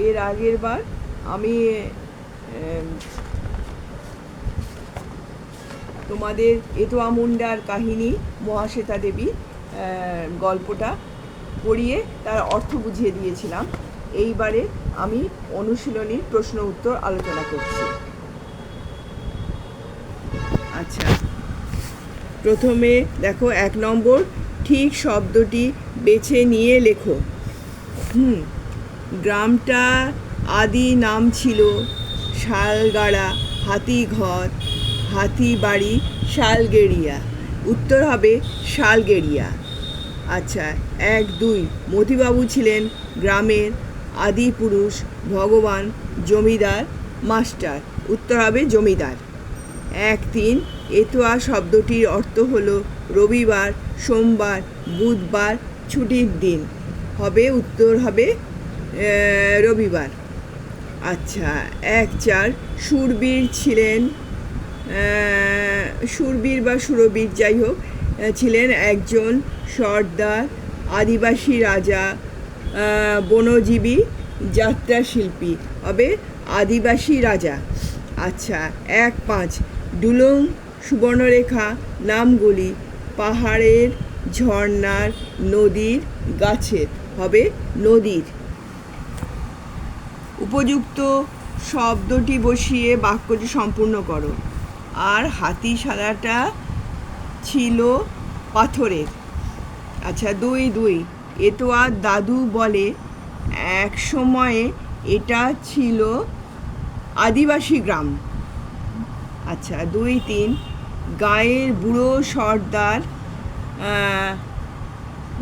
এর আগের বার আমি তোমাদের এটোয়া মুন্ডার কাহিনী মহাশ্বেতা দেবী গল্পটা পড়িয়ে তার অর্থ বুঝিয়ে দিয়েছিলাম। এইবারে আমি অনুশীলনীর প্রশ্ন উত্তর আলোচনা করছি। আচ্ছা, প্রথমে দেখো 1 নম্বর, ঠিক শব্দটি বেছে নিয়ে লেখো। গ্রামটা আদি নাম ছিল শালগাড়া, হাতিঘর, হাতিবাড়ি, শালগেড়িয়া। উত্তর হবে শালগেড়িয়া। আচ্ছা, 1, 2, মতিবাবু ছিলেন গ্রামের আদি পুরুষ, ভগবান, জমিদার, মাস্টার। উত্তর হবে জমিদার। 1, 3, এটোয়া শব্দটির অর্থ হলো রবিবার, সোমবার, বুধবার, ছুটির দিন। হবে উত্তর হবে রবিবার। আচ্ছা, 1, 4, শূরবীর ছিলেন শূরবীর বা সুরবীর যাই হোক ছিলেন একজন সর্দার, আদিবাসী রাজা, বনজীবী, যাত্রা শিল্পী। হবে আদিবাসী রাজা। আচ্ছা, 1, 5, ডুলুং, সুবর্ণরেখা নামগুলি পাহাড়ের, ঝর্ণার, নদীর, গাছের। হবে নদীর। উপযুক্ত শব্দটি বসিয়ে বাক্যটি সম্পূর্ণ করো। আর হাতিশালাটা ছিল পাথরের। আচ্ছা, 2, 2, এটোয়ার দাদু বলে এক সময়ে এটা ছিল আদিবাসী গ্রাম। আচ্ছা, 2, 3, গায়ের বুড়ো সর্দার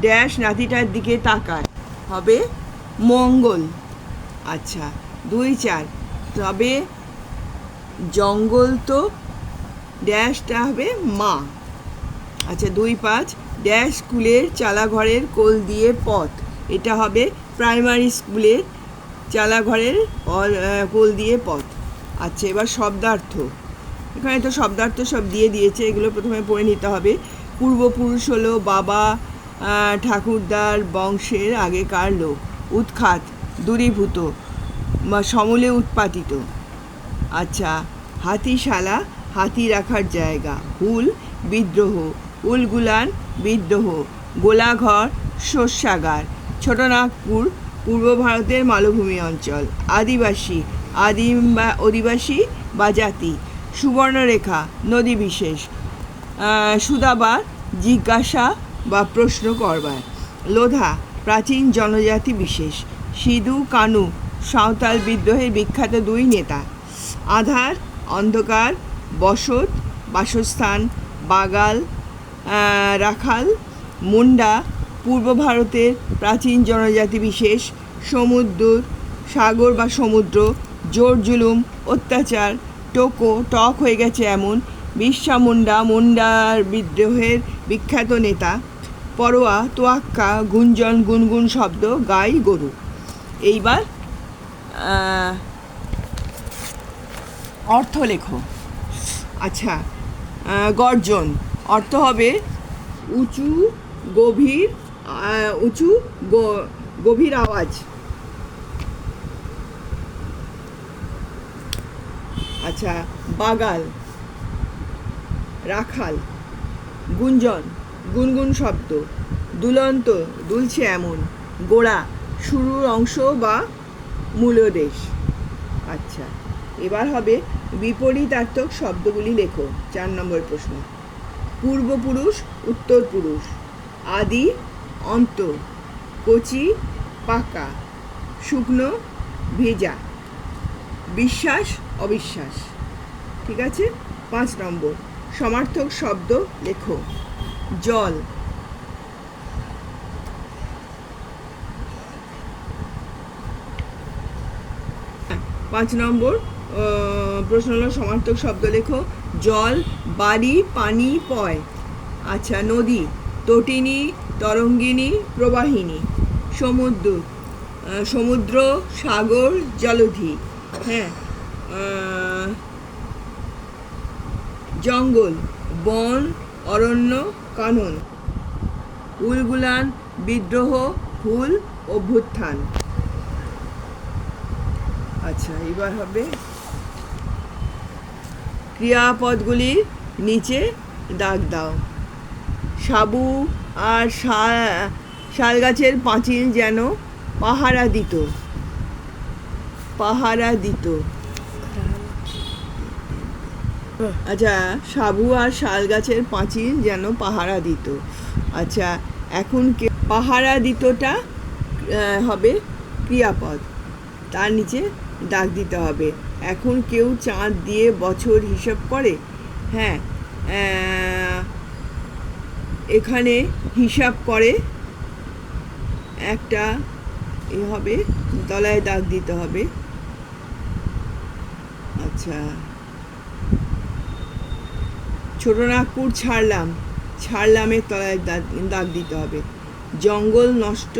ড্যাশ নাতিটার দিকে তাকায়। হবে মঙ্গল। আচ্ছা, 2, 4, তবে জঙ্গল তো ড্যাশটা হবে মা। আচ্ছা, 2, 5, ড্যাশ স্কুলের চালাঘরের কোল দিয়ে পথ। এটা হবে প্রাইমারি স্কুলের চালাঘরের কোল দিয়ে পথ। আচ্ছা, এবার শব্দার্থ। এখানে তো শব্দার্থ সব দিয়ে দিয়েছে, এগুলো প্রথমে পড়ে নিতে হবে। পূর্বপুরুষ হলো বাবা ঠাকুরদার বংশের আগেকার লোক। উৎখাত, দূরীভূত, সমূলে উৎপাটিত। আচ্ছা, হাতিশালা, হাতি রাখার জায়গা। হুল, বিদ্রোহ, উলগুলান, বিদ্রোহ। গোলাঘর, শস্যাগার। ছোটনাগপুর, পূর্ব ভারতের মালভূমি অঞ্চল। আদিবাসী, অধিবাসী বা জাতি। সুবর্ণরেখা, নদী বিশেষ। সুদাবার, জিজ্ঞাসা বা প্রশ্ন করবার। লোধা, প্রাচীন জনজাতি বিশেষ। সিধু কানু, সাঁওতাল বিদ্রোহের বিখ্যাত 2 নেতা। আধার, অন্ধকার, বসত, বাসস্থান, বাগাল, রাখাল। মুন্ডা, পূর্ব ভারতের প্রাচীন জনজাতি বিশেষ। সমুদ্র, সাগর বা সমুদ্র। জোর জুলুম, অত্যাচার। টোকো, টক হয়ে গেছে এমন। বিরসা মুন্ডা, মুন্ডার বিদ্রোহের বিখ্যাত নেতা। পরোয়া, তোয়াক্কা, গুঞ্জন, গুনগুন শব্দ, গাই, গরু। এইবার অর্থ লেখো। আচ্ছা, গর্জন, অর্থ হবে উঁচু গভীর আওয়াজ। আচ্ছা, বাগাল, রাখাল। গুঞ্জন, গুনগুন শব্দ। দুলন্ত, দুলছে এমন। গোড়া, শুরুর অংশ বা মূলদেশ। আচ্ছা, এবার হবে বিপরীতার্থক শব্দগুলি লেখো। 4 নম্বর প্রশ্ন। পূর্বপুরুষ, উত্তর পুরুষ। আদি, অন্ত। কচি, পাকা। শুকনো, ভেজা। বিশ্বাস, অবিশ্বাস। ঠিক আছে। 5 নম্বর, সমার্থক শব্দ লেখো। জল। 5 নম্বর প্রশ্ন হলো সমার্থক শব্দ লেখো। জল, বাড়ি, পানি, পয়। আচ্ছা, নদী, তটিনী, তরঙ্গিনী, প্রবাহিনী। সমুদ্র, সাগর, জলধি। হ্যাঁ। জঙ্গল, বন, অরণ্য, কানন। উলগুলান, বিদ্রোহ, হুল, অভ্যুত্থান। আচ্ছা, এবার হবে ক্রিয়াপদগুলির নিচে দাগ দাও। সাবু আর শাল গাছের পাঁচিল যেন পাহারা দিত। পাহারা দিত। আচ্ছা, সাবু আর শাল গাছের পাঁচিল যেন পাহারা দিত। আচ্ছা, এখন পাহারা দিতটা হবে ক্রিয়াপদ, তার নিচে দাগ দিতে হবে। এখন কেউ চাঁদ দিয়ে বছর হিসাব করে? হ্যাঁ, এখানে হিসাব করে একটা হবে, তলায় দাগ দিতে হবে। আচ্ছা, ছোটনাগপুর ছাড়লামের তলায় দাগ দিতে হবে। জঙ্গল নষ্ট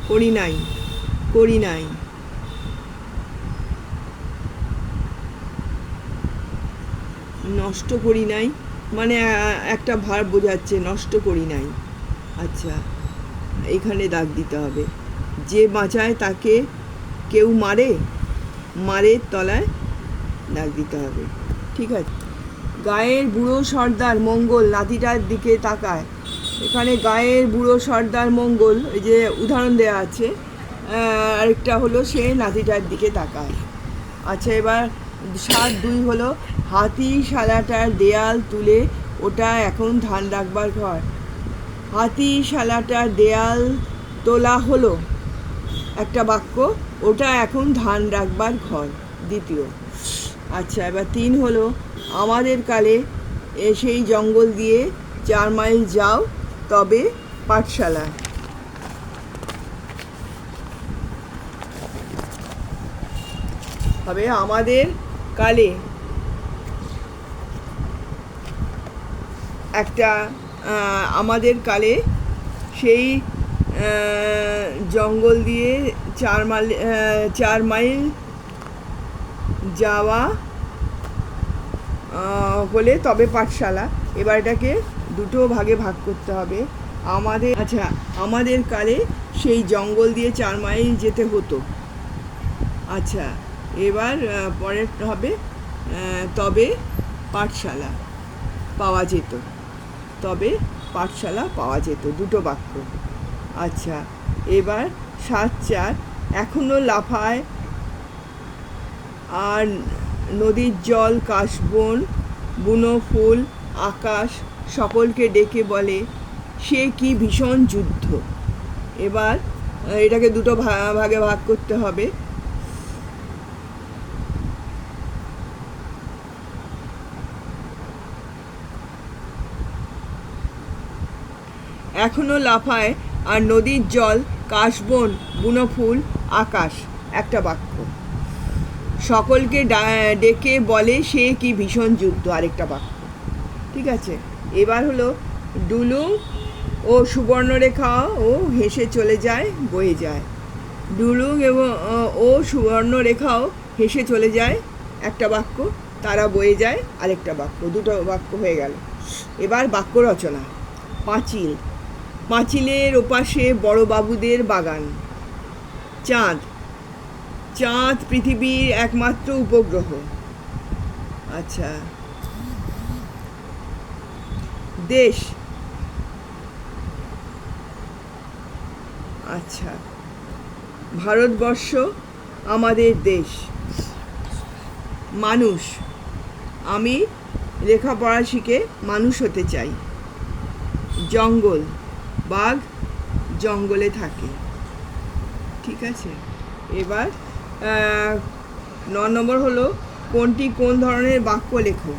করি নাই। নষ্ট করি নাই মানে একটা ভার বোঝাচ্ছে, নষ্ট করি নাই। আচ্ছা, এখানে দাগ দিতে হবে। যে বাঁচায় তাকে কেউ মারের তলায় দাগ দিতে হবে। ঠিক আছে। গায়ের বুড়ো সর্দার মঙ্গল নাতিটার দিকে তাকায়। এখানে গায়ের বুড়ো সর্দার মঙ্গল, এই যে উদাহরণ দেওয়া আছে, আরেকটা হলো সে নাতিটার দিকে তাকায়। আচ্ছা, এবার 7-2 হলো হাতিশালাটার দেয়াল তুলে ওটা এখন ধান রাখবার ঘর। হাতিশালাটার দেয়াল তোলা হলো একটা বাক্য, ওটা এখন ধান রাখবার ঘর দ্বিতীয়। আচ্ছা, এবার 3 হলো আমাদের কালে সেই জঙ্গল দিয়ে 4 মাইল যাও তবে পাঠশালা। হবে আমাদের কালে একটা আমাদের কালে সেই জঙ্গল দিয়ে 4 মাইল যাওয়া হলে তবে পাঠশালা। এবার এটাকে দুটো ভাগে ভাগ করতে হবে। আমাদের কালে সেই জঙ্গল দিয়ে 4 মাইল যেতে হতো। আচ্ছা, এবার পরের হবে তবে পাঠশালা পাওয়া যেত। তবে পাঠশালা পাওয়া যেত, দুটো বাক্য। আচ্ছা, এবার 7-4 এখনো লাফায় আর নদীর জল কাশবন বুনো ফুল আকাশ সকলকে ডেকে বলে সে কি ভীষণ যুদ্ধ। এবার এটাকে দুটো ভাগে ভাগ করতে হবে। এখনো লাফায় আর নদীর জল কাশবন বুনো ফুল আকাশ একটা বাক্য। সকলকে ডেকে বলে সে কি ভীষণ যুদ্ধ আরেকটা বাক্য। ঠিক আছে। এবার হলো ডুলুং ও সুবর্ণরেখাও হেসে চলে যায়, বয়ে যায়। ডুলুং ও সুবর্ণরেখাও হেসে চলে যায় একটা বাক্য, তারা বয়ে যায় আরেকটা বাক্য, দুটো বাক্য হয়ে গেল। এবার বাক্য রচনা। পাঁচিলের ওপাশে বড়বাবুদের বাগান। চাঁদ পৃথিবীর একমাত্র উপগ্রহ। আচ্ছা, দেশ। আচ্ছা, ভারতবর্ষ আমাদের দেশ। মানুষ, আমি লেখাপড়া শিখে মানুষ হতে চাই। জঙ্গল, বাঘ জঙ্গলে থাকে। ঠিক আছে। এবার 9 নম্বর হলো কোন ধরনের বাক্য লেখো।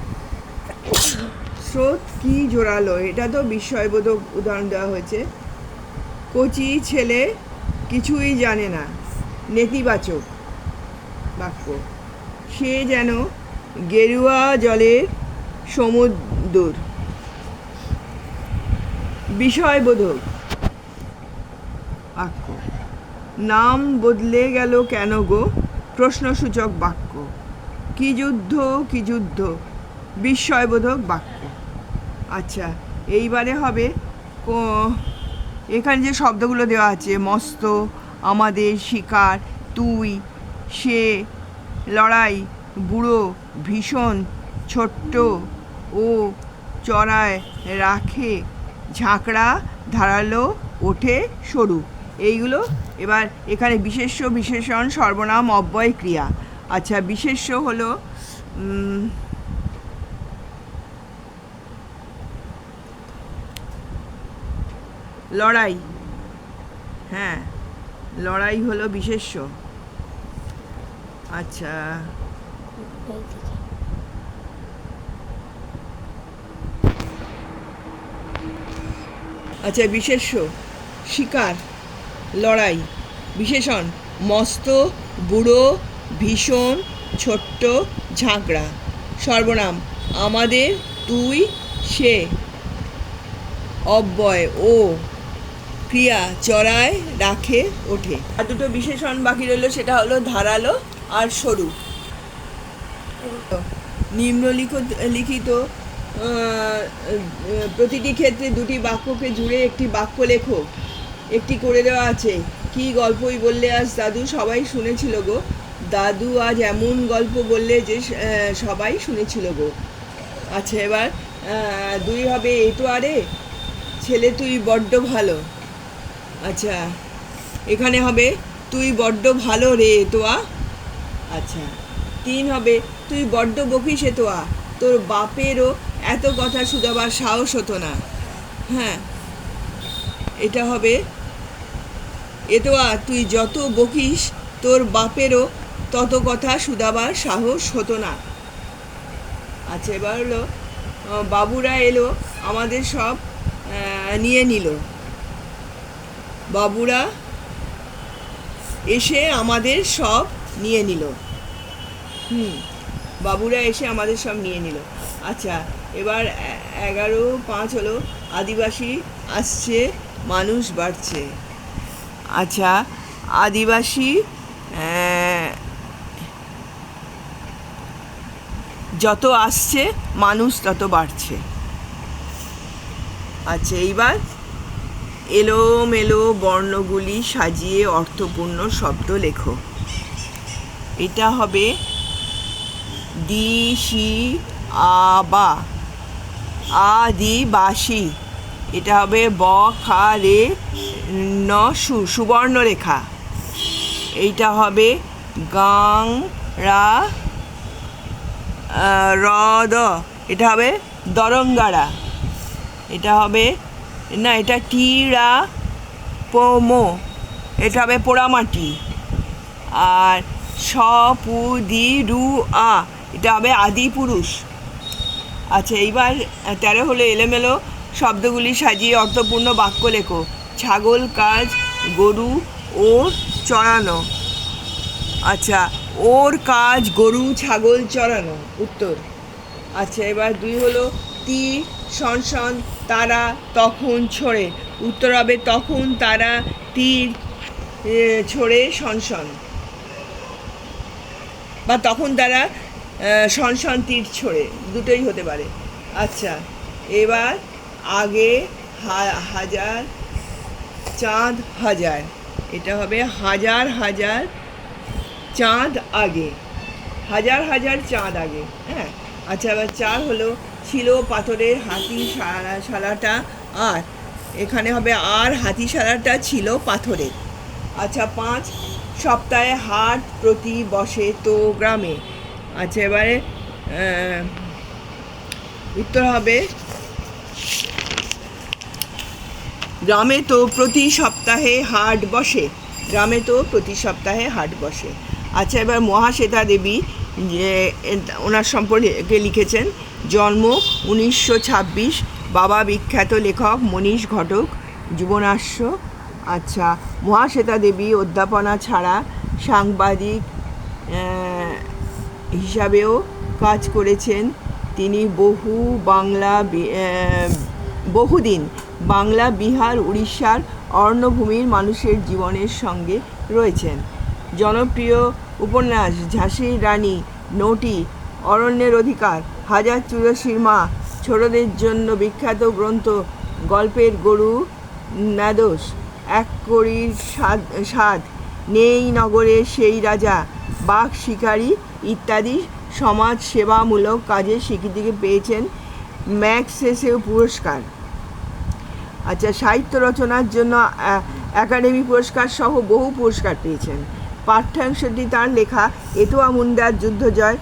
স্রোত কি জোরালো, এটা তো বিস্ময়বোধক উদাহরণ দেওয়া হয়েছে। কচি ছেলে কিছুই জানে না, নেতিবাচক বাক্য। সে যেন গেরুয়া জলের সমুদ্র, বিষয়বোধক বাক্য। নাম বদলে গেল কেন গো, প্রশ্নসূচক বাক্য। কি যুদ্ধ, বিস্ময়বোধক বাক্য। আচ্ছা, এইবারে হবে এখানে যে শব্দগুলো দেওয়া আছে, মস্ত, আমাদের, শিকার, তুই, সে, লড়াই, বুড়ো ভীষণ ছোট্ট ও চড়ায় রাখে, ঝাঁকড়া ধারালো ওঠে সরু। এইগুলো। এবার এখানে বিশেষ্য, বিশেষণ, সর্বনাম, অব্যয়, ক্রিয়া। আচ্ছা, বিশেষ্য হলো লড়াই। হ্যাঁ, লড়াই হলো বিশেষ্য। আচ্ছা, আচ্ছা, বিশেষ্য শিকার, লড়াই। বিশেষণ মস্ত, বুড়ো, ভীষণ, ছোট্ট, ঝাঁকড়া। সর্বনাম আমাদের, তুই, সে। অব্যয় ও। ক্রিয়া চড়ায় রাখে ওঠে। আর দুটো বিশেষণ বাকি রইল, সেটা হলো ধারালো আর সরু। নিম্নলিখিত প্রতিটি ক্ষেত্রে দুটি বাক্যকে জুড়ে একটি বাক্য লেখো। একটি করে দেওয়া আছে। কি গল্পই বললে আজ দাদু সবাই শুনেছিল গো। দাদু আজ এমন গল্প বললে যে সবাই শুনেছিল গো। আচ্ছা, এবার দুই হবে, এই তো আরে ছেলে তুই বড্ড ভালো। আচ্ছা, এখানে হবে তুই বড্ড ভালো রে তোয়া। আচ্ছা, 3 হবে, তুই বড্ড বকিস এ তোয়া, তোর বাপেরও এত কথা শুধাবার সাহস হতো না। হ্যাঁ, এটা হবে, এ তোয়া তুই যত বকিস তোর বাপেরও তত কথা শুধাবার সাহস হতো না। আচ্ছা, এবার হলো বাবুরা এলো আমাদের সব নিয়ে নিল। বাবুরা এসে আমাদের সব নিয়ে নিল। বাবুরা এসে আমাদের সব নিয়ে নিল। আচ্ছা, এবার 11.5 হলো আদিবাসী আসছে, মানুষ বাড়ছে। আচ্ছা, আদিবাসী যত আসছে মানুষ তত বাড়ছে। আচ্ছা, এইবার এলোমেলো বর্ণগুলি সাজিয়ে অর্থপূর্ণ শব্দ লেখো। এটা হবে দিশি আবা, আদিবাসী। এটা হবে ব খা রে ন সু, সুবর্ণরেখা। এইটা হবে গাং রা র দ, এটা হবে দরঙ্গারা। এটা হবে না, এটা টি রা পোমো, এটা হবে পোড়ামাটি। আর স পু দি রু আ, এটা হবে আদি পুরুষ। আচ্ছা, এইবার 13 হলো এলোমেলো শব্দগুলি সাজিয়ে অর্থপূর্ণ বাক্য লেখো। ছাগল কাজ, গরু ওর চড়ানো। আচ্ছা, ওর কাজ গরু ছাগল চড়ানো, উত্তর। আচ্ছা, এবার 2 হলো তি শনশন তারা তখন ছোড়ে। উত্তর হবে তখন তারা তীর ছোড়ে শনশন, বা তখন তারা শনশন তীর ছোড়ে, দুটোই হতে পারে। আচ্ছা, এবার আগে হাজার চাঁদ হাজার, এটা হবে হাজার হাজার চাঁদ আগে, হাজার হাজার চাঁদ আগে। হ্যাঁ। আচ্ছা, এবার 4 হলো ছিল পাথরের হাতি শালাটা, আর এখানে হবে আর হাতিশালাটা ছিল পাথরের। আচ্ছা, 5 সপ্তাহে হাট প্রতি বসে তো গ্রামে। আচ্ছা, এবারে উত্তর হবে গ্রামে তো প্রতি সপ্তাহে হাট বসে, গ্রামে তো প্রতি সপ্তাহে হাট বসে। আচ্ছা, এবার মহাশ্বেতা দেবী যে ওনার সম্পর্কে লিখেছেন। জন্ম 1926, বাবা বিখ্যাত লেখক মনীষ ঘটক, যুবনাশ্য। আচ্ছা, মহাশ্বেতা দেবী অধ্যাপনা ছাড়া সাংবাদিক হিসাবেও কাজ করেছেন। তিনি বহুদিন বাংলা, বিহার, উড়িষ্যার অরণ্যভূমির মানুষের জীবনের সঙ্গে রয়েছেন। জনপ্রিয় উপন্যাস ঝাঁসির রানী, নটি, অরণ্যের অধিকার, 1084 মা, ছোটদের জন্য বিখ্যাত গ্রন্থ গল্পের গরু ন্যাদোস, এক কড়ির স্বাদ, নেই নগরে সেই রাজা, বাঘ শিকারী ইত্যাদি সমাজ সেবামূলক কাজের স্বীকৃতি পেয়েছেন ম্যাগসেসে পুরস্কার। আচ্ছা, সাহিত্য রচনার জন্য একাডেমি পুরস্কার সহ বহু পুরস্কার পেয়েছেন। পাঠ্যাংশটি তার লেখা এটোয়া মুন্ডার যুদ্ধজয়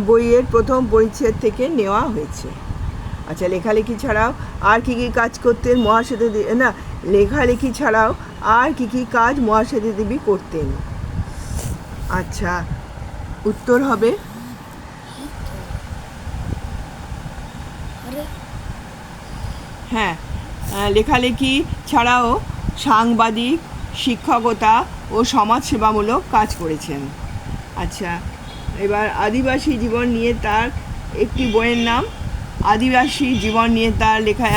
বইয়ের প্রথম পরিচ্ছেদ থেকে নেওয়া হয়েছে। আচ্ছা, লেখালেখি ছাড়াও আর কী কী কাজ করতেন মহাশ্বেতা দেবী? না, লেখালেখি ছাড়াও আর কী কী কাজ মহাশ্বেতা দেবী করতেন? আচ্ছা, উত্তর হবে হ্যাঁ, লেখালেখি ছাড়াও সাংবাদিক, শিক্ষকতা ও সমাজসেবামূলক কাজ করেছেন। আচ্ছা, এবার আদিবাসী জীবন নিয়ে তার একটি বইয়ের নাম, আদিবাসী জীবন নিয়ে তার লেখা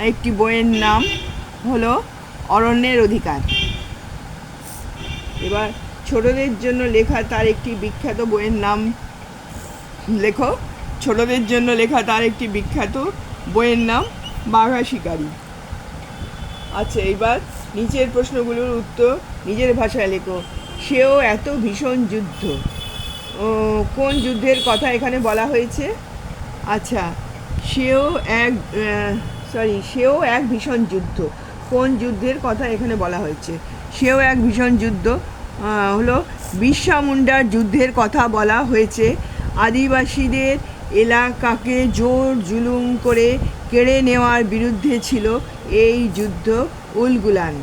একটি বইয়ের নাম হলো অরণ্যের অধিকার। এবার ছোটদের জন্য লেখা তার একটি বিখ্যাত বইয়ের নাম লেখো। ছোটদের জন্য লেখা তার একটি বিখ্যাত বইয়ের নাম বাঘা শিকারী। আচ্ছা, এবার নিচের প্রশ্নগুলোর উত্তর নিজের ভাষায় লেখো। সেও এত ভীষণ যুদ্ধ, কোন যুদ্ধের কথা এখানে বলা হয়েছে? আচ্ছা, সেও এক ভীষণ যুদ্ধ, কোন যুদ্ধের কথা এখানে বলা হয়েছে? সেও এক ভীষণ যুদ্ধ হলো বিরসা মুন্ডার যুদ্ধের কথা বলা হয়েছে। আদিবাসীদের এলাকাকে জোর জুলুম করে কেড়ে নেওয়ার বিরুদ্ধে ছিল এই যুদ্ধ। উলগুলান।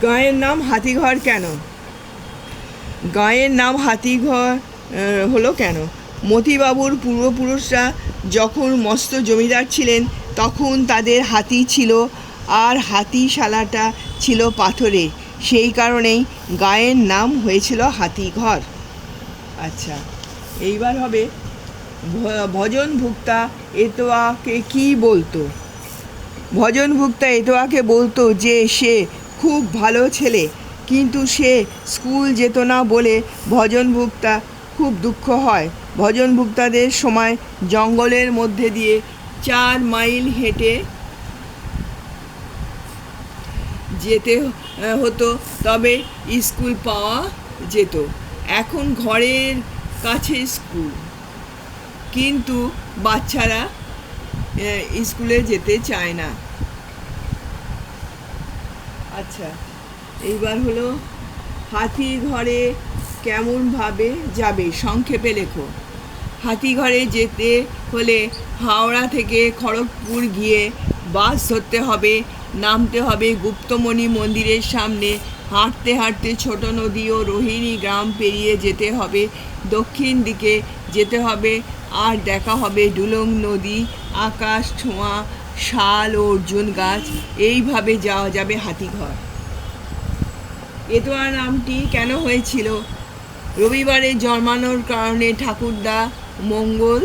গাঁয়ের নাম হাতিঘর কেন? গাঁয়ের নাম হাতিঘর হলো কেন? মতিবাবুর পূর্বপুরুষরা যখন মস্ত জমিদার ছিলেন তখন তাদের হাতি ছিল, আর হাতিশালাটা ছিল পাথরে, সেই কারণেই গাঁয়ের নাম হয়েছিল হাতিঘর। আচ্ছা, এইবার হবে ভজনভুক্তা এতোয়াকে কি বলতো? ভজনভুক্তা এতোয়াকে বলতো যে সে খুব ভালো ছেলে, কিন্তু সে স্কুল যেত না বলে ভজনভুক্তা খুব দুঃখ হয়। ভজনভুক্তাদের সময় জঙ্গলের মধ্যে দিয়ে 4 মাইল হেঁটে যেতে হতো, তবে স্কুল পাওয়া যেত। এখন ঘরের কাছে স্কুল, কিন্তু বাচ্চারা স্কুলে যেতে চায় না। আচ্ছা, এইবার হলো হাতিঘরে কেমনভাবে যাবে? সংক্ষেপে লেখো। হাতিঘরে যেতে হলে হাওড়া থেকে খড়গপুর গিয়ে বাস ধরতে হবে, নামতে হবে গুপ্তমণি মন্দিরের সামনে, হাঁটতে হাঁটতে ছোট নদী ও রোহিণী গ্রাম পেরিয়ে যেতে হবে, দক্ষিণ দিকে যেতে হবে, আর দেখা হবে ডুলং নদী, আকাশ ছোঁয়া শাল ও অর্জুন গাছ। এইভাবে যাওয়া যাবে হাতিঘর। এতোয়া নামটি কেন হয়েছিল? রবিবারে জন্মানোর কারণে ঠাকুরদা মঙ্গল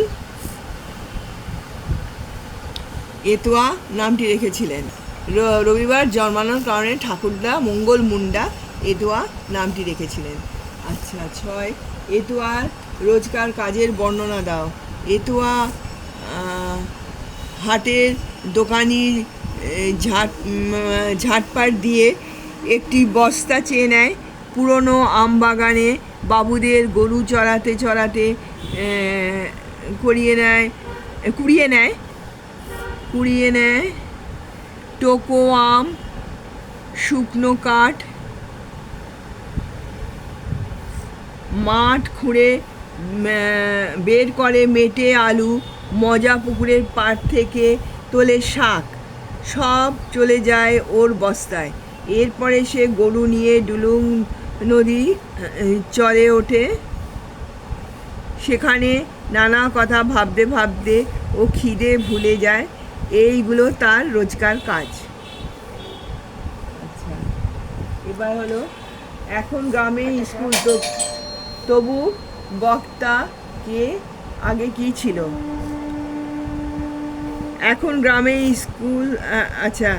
এতোয়া নামটি রেখেছিলেন। রবিবার জন্মানোর কারণে ঠাকুরদা মঙ্গল মুন্ডা এতোয়া নামটি রেখেছিলেন। আচ্ছা, 6 এতোয়ার রোজকার কাজের বর্ণনা দাও। এতোয়া হাটের দোকানি ঝাটপাট দিয়ে একটি বস্তা চেয়ে নেয়, পুরনো আমবাগানে বাবুদের গরু চড়াতে চড়াতে কুড়িয়ে নেয় টোকো আম, শুকনো কাঠ, মাঠ খুঁড়ে বের করে মেটে আলু, মজা পুকুরের পাড় থেকে তোলে শাক, সব চলে যায় ওর বস্তায়। এরপরে সে গরু নিয়ে ডুলুং নদী চড়ে ওঠে, সেখানে নানা কথা ভাবতে ভাবতে ও খিদে ভুলে যায়। এইগুলো তার রোজকার কাজ। আচ্ছা, এবার হলো এখন গ্রামে স্কুল, তবু বক্তা কে আগে কি ছিল? এখন গ্রামে স্কুল। আচ্ছা,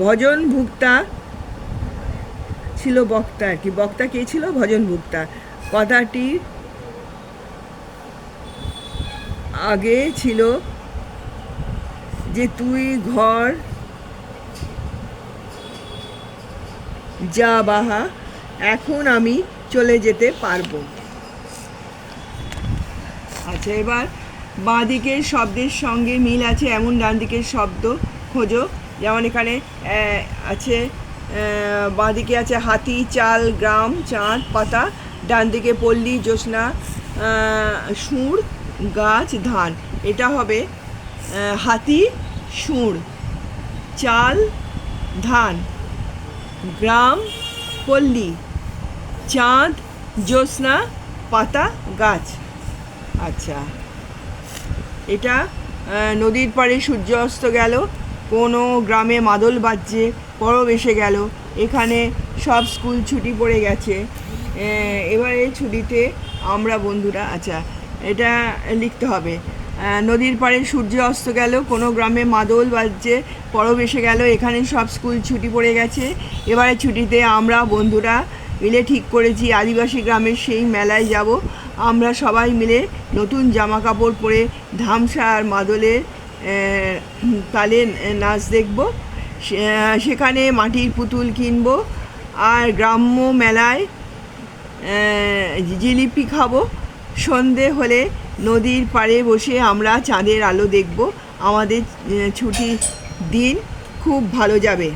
ভজনভুক্তা ছিল বক্তা, আর কি বক্তা কে ছিল? ভজনভুক্তা। কথাটি আগে ছিল যে তুই ঘর যা বাহা, এখন আমি চলে যেতে পারবো। আচ্ছা, এবার বাঁ দিকের শব্দের সঙ্গে মিল আছে এমন ডান দিকের শব্দ খোঁজো। যেমন এখানে আছে, বাঁ দিকে আছে হাতি, চাল, গ্রাম, চাঁদ, পাতা। ডান দিকে পল্লী, জ্যোৎস্না, সুর, গাছ, ধান। এটা হবে হাতি, সুর, চাল, ধান, গ্রাম, পল্লী, চাঁদ, জ্যোৎস্না, পাতা, গাছ। আচ্ছা, এটা নদীর পাড়ে সূর্য অস্ত গেল, কোনো গ্রামে মাদল বাজছে, পরব এসে গেল। এখানে সব স্কুল ছুটি পড়ে গেছে। এবারে ছুটিতে আমরা বন্ধুরা, আচ্ছা এটা লিখতে হবে। নদীর পাড়ে সূর্য অস্ত গেল, কোনো গ্রামে মাদল বাজছে, পরব এসে গেল। এখানে সব স্কুল ছুটি পড়ে গেছে। এবারে ছুটিতে আমরা বন্ধুরা মিলে ঠিক করেছি আদিবাসী গ্রামের সেই মেলায় যাব। আমরা সবাই মিলে নতুন জামা কাপড় পরে ধামসা আর মাদলের তালে নাচ দেখব। সেখানে মাটির পুতুল কিনবো আর গ্রাম্য মেলায় জিলিপি খাবো। সন্ধে হলে নদীর পাড়ে বসে আমরা চাঁদের আলো দেখব। আমাদের ছুটির দিন খুব ভালো যাবে।